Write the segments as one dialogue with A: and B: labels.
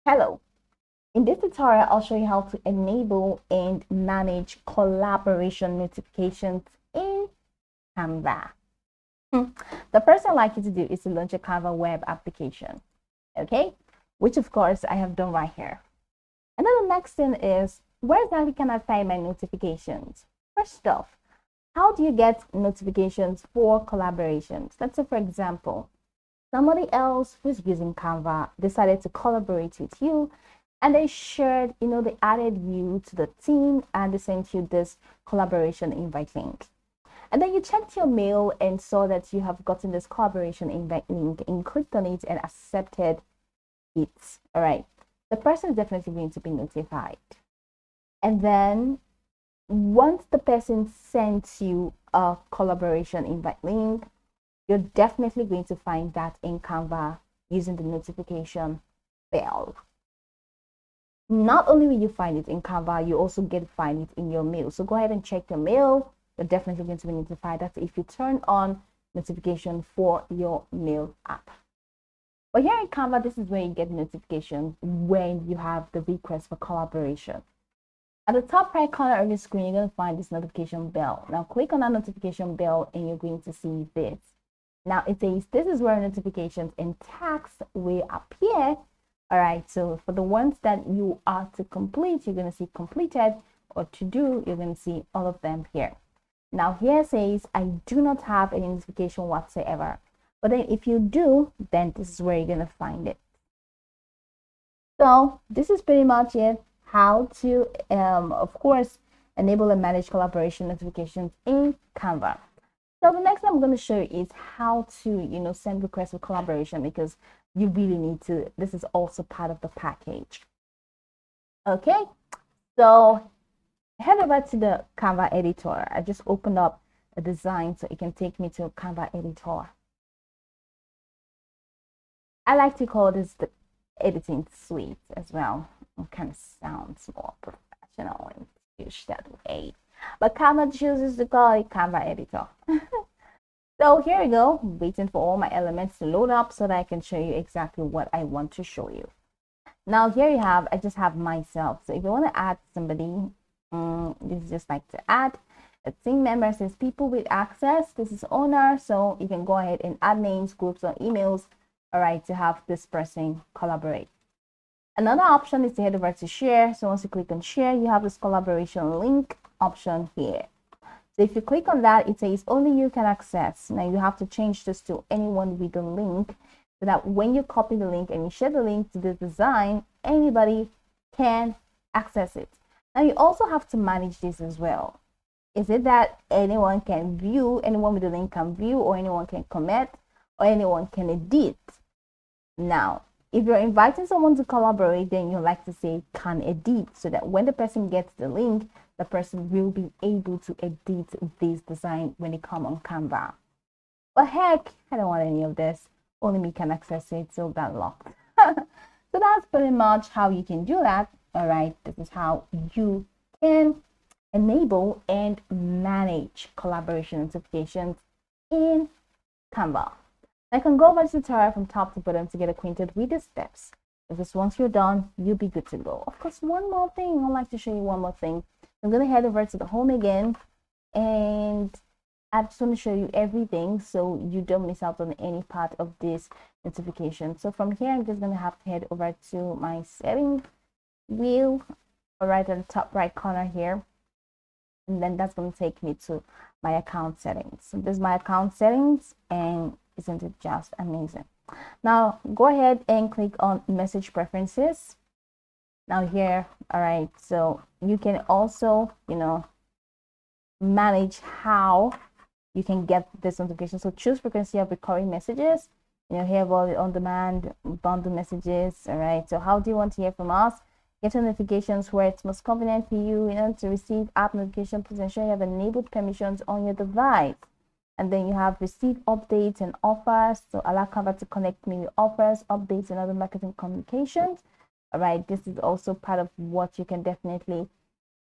A: Hello. In this tutorial, I'll show you how to enable and manage collaboration notifications in Canva. The first I'd like you to do is to launch a Canva web application, okay? Which of course I have done right here. And then the next thing is, where exactly can I find my notifications? First off, how do you get notifications for collaborations? Let's say, for example, somebody else who's using Canva decided to collaborate with you and they shared, they added you to the team and they sent you this collaboration invite link. And then you checked your mail and saw that you have gotten this collaboration invite link and clicked on it and accepted it. All right. The person is definitely going to be notified. And then once the person sends you a collaboration invite link, you're definitely going to find that in Canva using the notification bell. Not only will you find it in Canva, you also get to find it in your mail. So go ahead and check your mail. You're definitely going to be notified. That's if you turn on notification for your mail app. But here in Canva, this is where you get notifications when you have the request for collaboration. At the top right corner of your screen, you're going to find this notification bell. Now click on that notification bell and you're going to see this. Now it says this is where notifications and tags will appear. All right, so for the ones that you are to complete, you're going to see completed, or to do, you're going to see all of them here. Now here says I do not have any notification whatsoever. But then if you do, then this is where you're going to find it. So this is pretty much it. How to, of course, enable and manage collaboration notifications in Canva. So the next thing I'm going to show you is how to, send requests for collaboration, because you really need to. This is also part of the package. Okay, so head over to the Canva editor. I just opened up a design so it can take me to a Canva editor. I like to call this the editing suite as well. It kind of sounds more professional and use that way. But Canva chooses to call it Canva editor. So here we go, waiting for all my elements to load up so that I can show you exactly what I want to show you. Now here you have, I just have myself. So if you want to add somebody, this is just like to add a team member. Says people with access. This is owner. So you can go ahead and add names, groups, or emails, all right, to have this person collaborate. Another option is to head over to share. So once you click on share, you have this collaboration link option here. So if you click on that, it says only you can access. Now you have to change this to anyone with the link, so that when you copy the link and you share the link to this design, anybody can access it. Now you also have to manage this as well. Is it that anyone can view, anyone with the link can view, or anyone can comment, or anyone can edit? Now, if you're inviting someone to collaborate, then you like to say can edit, so that when the person gets the link, the person will be able to edit this design when it comes on Canva. But heck, I don't want any of this. Only me can access it, so that's locked. So that's pretty much how you can do that. All right, this is how you can enable and manage collaboration notifications in Canva. I can go over the tutorial from top to bottom to get acquainted with the steps. Because once you're done, you'll be good to go. Of course, one more thing. I'd like to show you one more thing. I'm going to head over to the home again, and I just want to show you everything so you don't miss out on any part of this notification. So from here, I'm just going to have to head over to my setting wheel, right at the top right corner here. And then that's going to take me to my account settings. So this is my account settings, and isn't it just amazing? Now go ahead and click on message preferences. Now here, all right, so you can also, manage how you can get this notification. So choose frequency of recurring messages. Here about the on-demand bundle messages. All right, so how do you want to hear from us? Get your notifications where it's most convenient for you. To receive app notification, please ensure you have enabled permissions on your device. And then you have receive updates and offers. So allow Canva to connect me with offers, updates, and other marketing communications. All right, this is also part of what you can definitely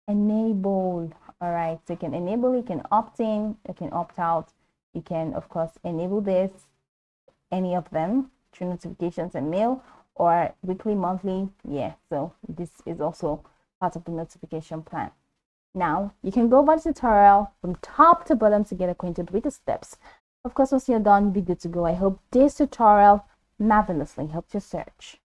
A: enable. All right, so you can enable, you can opt in, you can opt out. You can, of course, enable this, any of them, through notifications and mail, or weekly, monthly. Yeah, so this is also part of the notification plan. Now you can go over the tutorial from top to bottom to get acquainted with the steps. Of course, once you're done, you'll be good to go. I hope this tutorial marvelously helped your search.